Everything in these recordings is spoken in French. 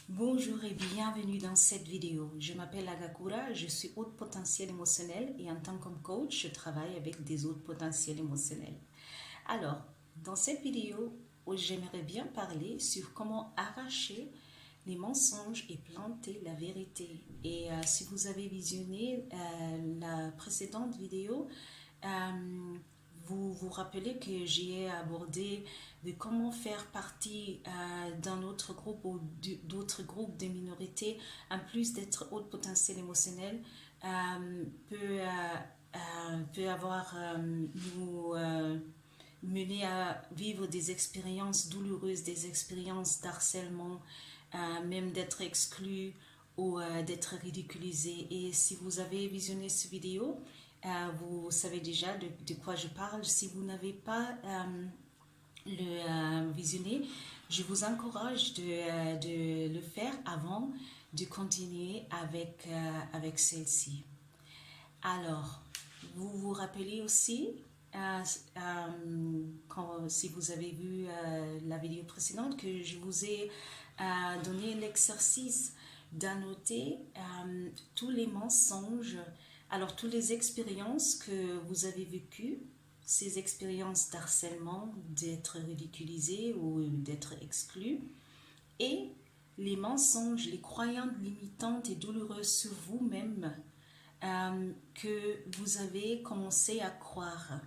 Bonjour et bienvenue dans cette vidéo. Je m'appelle Agakura, je suis haute potentiel émotionnel et en tant que coach, je travaille avec des hautes potentiels émotionnels. Alors, dans cette vidéo, j'aimerais bien parler sur comment arracher les mensonges et planter la vérité. Et si vous avez visionné la précédente vidéo, vous vous rappelez que j'ai abordé de comment faire partie d'un autre groupe ou d'autres groupes de minorités, en plus d'être haut potentiel émotionnel, peut avoir nous mener à vivre des expériences douloureuses, des expériences d'harcèlement, même d'être exclu ou d'être ridiculisé. Et si vous avez visionné cette vidéo, vous savez déjà de quoi je parle. Si vous n'avez pas le visionner, je vous encourage de le faire avant de continuer avec celle-ci. Alors, vous vous rappelez aussi, si vous avez vu la vidéo précédente, que je vous ai donné l'exercice d'annoter tous les mensonges, alors toutes les expériences que vous avez vécues, ces expériences d'harcèlement, d'être ridiculisé ou d'être exclu, et les mensonges, les croyances limitantes et douloureuses sur vous-même que vous avez commencé à croire.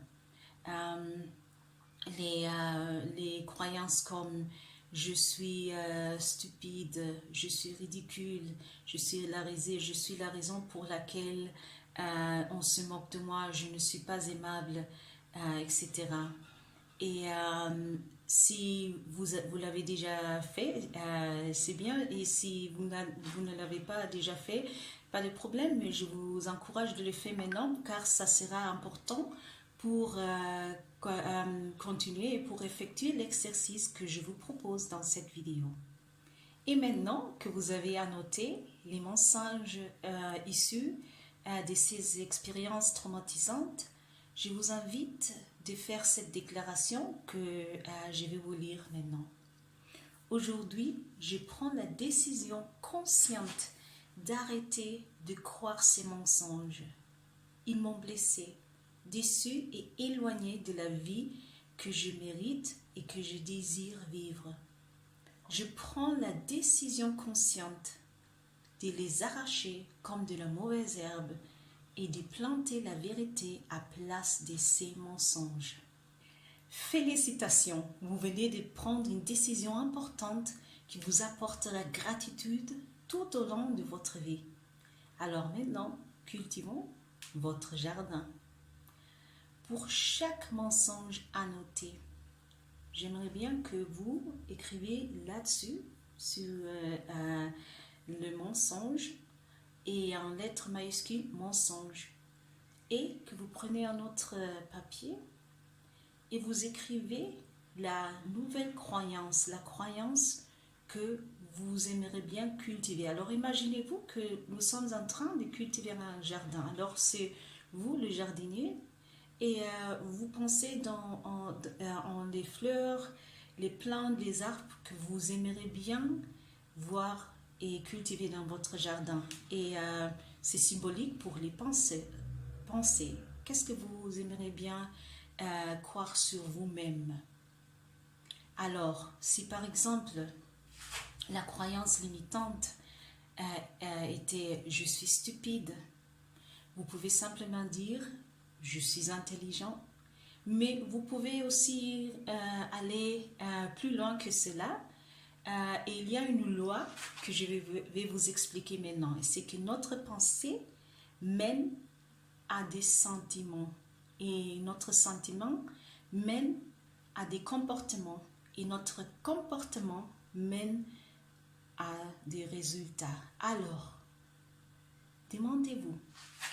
Les croyances comme je suis stupide, je suis ridicule, je suis la raison pour laquelle on se moque de moi, je ne suis pas aimable, etc. Et si vous l'avez déjà fait, c'est bien. Et si vous ne l'avez pas déjà fait, pas de problème. Mais je vous encourage de le faire maintenant car ça sera important pour continuer et pour effectuer l'exercice que je vous propose dans cette vidéo. Et maintenant que vous avez annoté les mensonges issus de ces expériences traumatisantes, je vous invite de faire cette déclaration que je vais vous lire maintenant. Aujourd'hui, je prends la décision consciente d'arrêter de croire ces mensonges. Ils m'ont blessé, déçu et éloigné de la vie que je mérite et que je désire vivre. Je prends la décision consciente de les arracher comme de la mauvaise herbe et de planter la vérité à place de ces mensonges. Félicitations, vous venez de prendre une décision importante qui vous apportera gratitude tout au long de votre vie. Alors maintenant, cultivons votre jardin. Pour chaque mensonge annoté, j'aimerais bien que vous écriviez là-dessus, sur le mensonge, et en lettres majuscules mensonge, et que vous prenez un autre papier et vous écrivez la nouvelle croyance, la croyance que vous aimeriez bien cultiver. Alors imaginez-vous que nous sommes en train de cultiver un jardin. Alors c'est vous le jardinier et vous pensez en les fleurs, les plantes, les arbres que vous aimeriez bien voir et cultiver dans votre jardin. Et c'est symbolique pour les pensées. Qu'est-ce que vous aimeriez bien croire sur vous-même? Alors, si par exemple, la croyance limitante était « je suis stupide », vous pouvez simplement dire « je suis intelligent ». Mais vous pouvez aussi aller plus loin que cela. Et il y a une loi que je vais vous expliquer maintenant. C'est que notre pensée mène à des sentiments. Et notre sentiment mène à des comportements. Et notre comportement mène à des résultats. Alors, demandez-vous,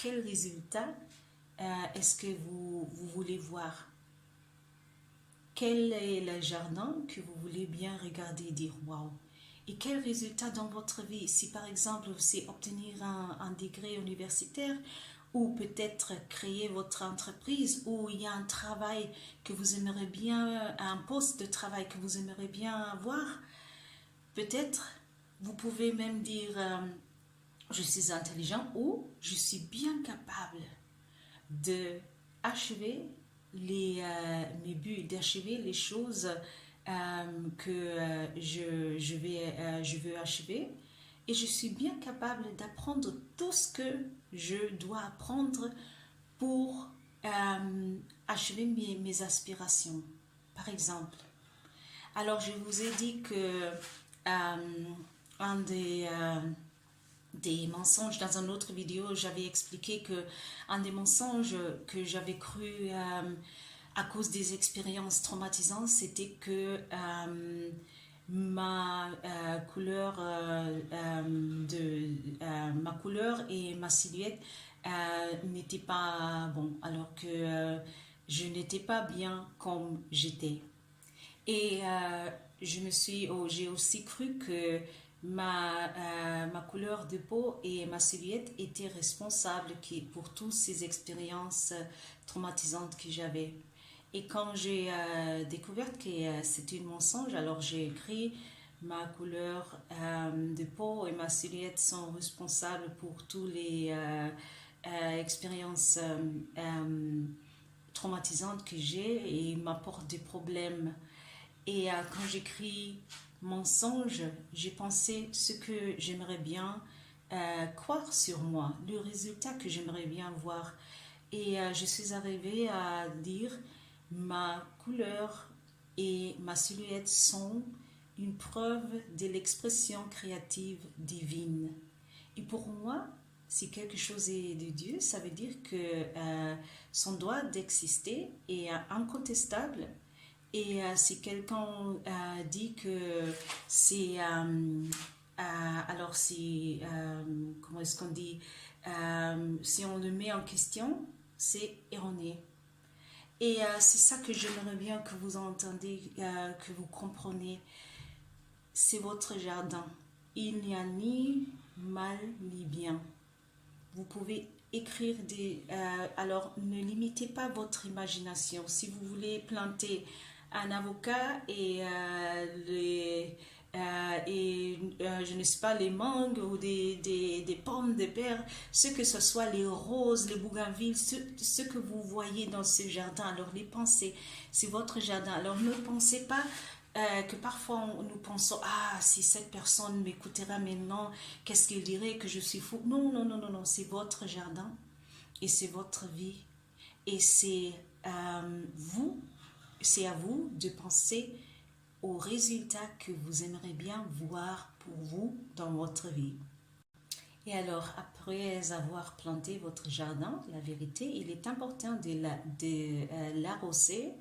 quel résultat est-ce que vous voulez voir? Quel est le jardin que vous voulez bien regarder et dire waouh? Et quel résultat dans votre vie? Si par exemple c'est obtenir un degré universitaire ou peut-être créer votre entreprise ou il y a un travail que vous aimeriez bien, un poste de travail que vous aimeriez bien avoir, peut-être Vous pouvez même dire je suis intelligent ou je suis bien capable de achever mes buts, d'achever les choses que je veux achever. Et je suis bien capable d'apprendre tout ce que je dois apprendre pour achever mes aspirations, par exemple. Alors, je vous ai dit que un des mensonges, dans une autre vidéo, j'avais expliqué que un des mensonges que j'avais cru à cause des expériences traumatisantes, c'était que ma couleur ma couleur et ma silhouette n'étaient pas bon, alors que je n'étais pas bien comme j'étais. Et j'ai aussi cru que ma couleur de peau et ma silhouette étaient responsables pour toutes ces expériences traumatisantes que j'avais. Et quand j'ai découvert que c'était un mensonge, alors j'ai écrit ma couleur de peau et ma silhouette sont responsables pour toutes les expériences traumatisantes que j'ai et m'apportent des problèmes. Et quand j'écris mensonge, j'ai pensé ce que j'aimerais bien croire sur moi, le résultat que j'aimerais bien voir. Et je suis arrivée à dire ma couleur et ma silhouette sont une preuve de l'expression créative divine. Et pour moi, si quelque chose est de Dieu, ça veut dire que son droit d'exister est incontestable. Et si quelqu'un dit que c'est... alors si... comment est-ce qu'on dit si on le met en question, c'est erroné. Et c'est ça que j'aimerais bien que vous entendez, que vous compreniez. C'est votre jardin. Il n'y a ni mal ni bien. Vous pouvez écrire des... alors, ne limitez pas votre imagination. Si vous voulez planter un avocat et je ne sais pas, les mangues ou des pommes de terre, ce que ce soit les roses, les bougainvilles, ce que vous voyez dans ce jardin, alors les pensez, c'est votre jardin. Alors ne pensez pas que parfois nous pensons, ah, si cette personne m'écoutera maintenant, qu'est-ce qu'il dirait que je suis fou? Non, non, non, non, non, c'est votre jardin et c'est votre vie et c'est c'est à vous de penser aux résultats que vous aimeriez bien voir pour vous dans votre vie. Et alors, après avoir planté votre jardin, la vérité, il est important de l'arroser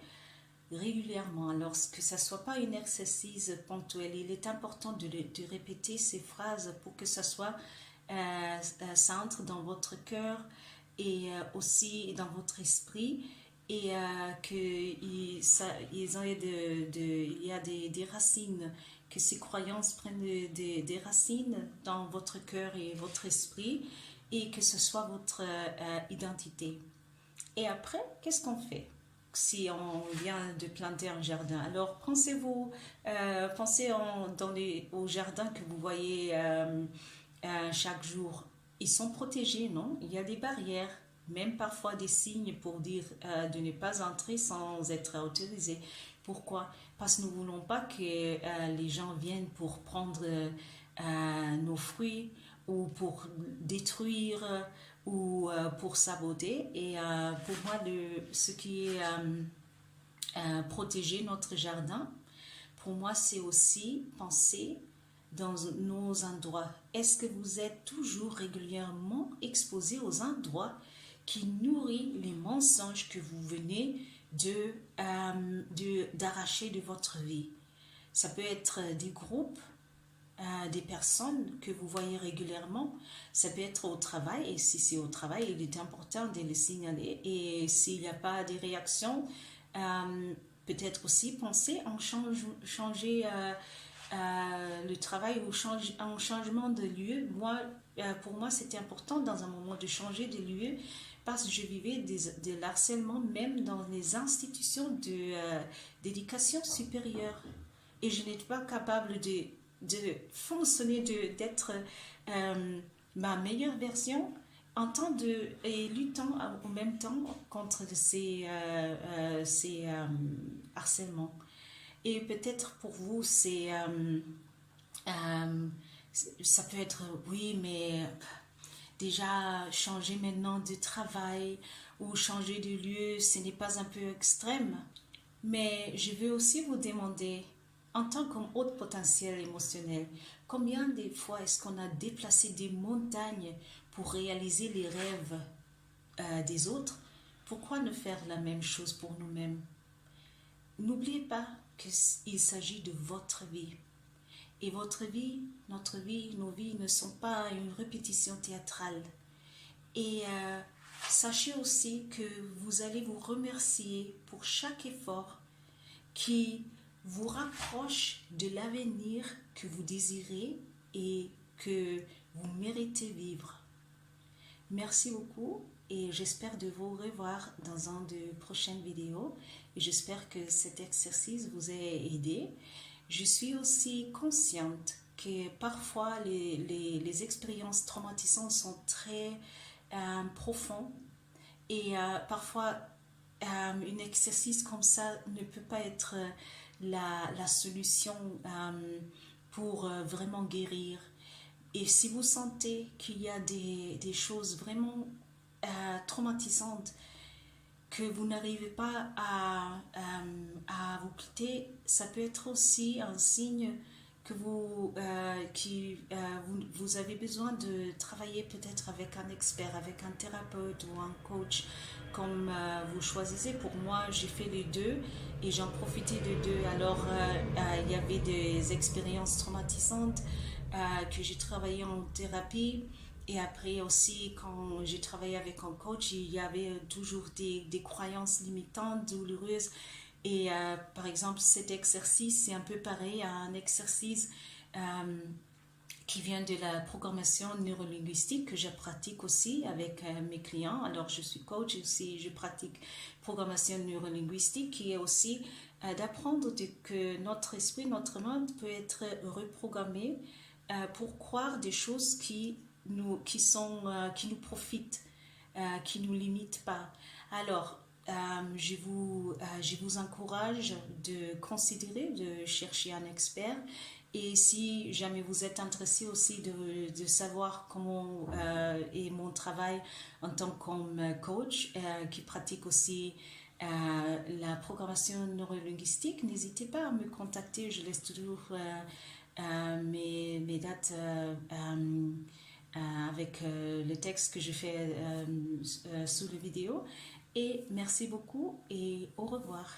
régulièrement. Alors que ça ne soit pas une exercice ponctuel, il est important de répéter ces phrases pour que ça soit ça entre dans votre cœur et aussi dans votre esprit et qu'il y a des racines, que ces croyances prennent des racines dans votre cœur et votre esprit et que ce soit votre identité. Et après, qu'est-ce qu'on fait si on vient de planter un jardin? Alors pensez au jardin que vous voyez chaque jour. Ils sont protégés, non? Il y a des barrières, même parfois des signes pour dire de ne pas entrer sans être autorisé. Pourquoi? Parce que nous ne voulons pas que les gens viennent pour prendre nos fruits ou pour détruire ou pour saboter. Et pour moi, ce qui est protéger notre jardin, pour moi, c'est aussi penser dans nos endroits. Est-ce que vous êtes toujours régulièrement exposé aux endroits qui nourrissent les mensonges que vous venez d'arracher de votre vie? Ça peut être des groupes, des personnes que vous voyez régulièrement. Ça peut être au travail, et si c'est au travail, il est important de les signaler. Et s'il n'y a pas de réaction, peut-être aussi penser en changer le travail ou un changement de lieu. Pour moi, c'était important dans un moment de changer de lieu parce que je vivais de l'harcèlement même dans les institutions d'éducation supérieure. Et je n'étais pas capable de fonctionner, d'être ma meilleure version en temps et luttant en même temps contre ces harcèlements. Et peut-être pour vous, ça peut être, oui, mais déjà changer maintenant de travail ou changer de lieu, ce n'est pas un peu extrême. Mais je veux aussi vous demander, en tant qu'hôte potentiel émotionnel, combien de fois est-ce qu'on a déplacé des montagnes pour réaliser les rêves des autres? Pourquoi ne faire la même chose pour nous-mêmes? N'oubliez pas qu'il s'agit de votre vie. Et votre vie, notre vie, nos vies ne sont pas une répétition théâtrale. Et sachez aussi que vous allez vous remercier pour chaque effort qui vous rapproche de l'avenir que vous désirez et que vous méritez vivre. Merci beaucoup et j'espère de vous revoir dans un de prochaines vidéos et j'espère que cet exercice vous a aidé. Je suis aussi consciente que parfois les expériences traumatisantes sont très profondes et parfois un exercice comme ça ne peut pas être la solution pour vraiment guérir. Et si vous sentez qu'il y a des choses vraiment traumatisantes que vous n'arrivez pas à vous quitter, ça peut être aussi un signe que vous avez besoin de travailler peut-être avec un expert, avec un thérapeute ou un coach, comme vous choisissez. Pour moi, j'ai fait les deux et j'en profitais des deux. Alors, il y avait des expériences traumatisantes que j'ai travaillé en thérapie. Et après aussi, quand j'ai travaillé avec un coach, il y avait toujours des croyances limitantes, douloureuses. Et par exemple, cet exercice, c'est un peu pareil à un exercice qui vient de la programmation neurolinguistique que je pratique aussi avec mes clients. Alors, je suis coach et aussi je pratique programmation neurolinguistique qui est aussi d'apprendre que notre esprit, notre monde peut être reprogrammé pour croire des choses qui nous profitent, qui ne nous limitent pas. Alors, je vous encourage de considérer, de chercher un expert. Et si jamais vous êtes intéressé aussi de savoir comment est mon travail en tant que coach, qui pratique aussi la programmation neurolinguistique, n'hésitez pas à me contacter. Je laisse toujours mes dates avec le texte que je fais sous la vidéo. Et merci beaucoup et au revoir.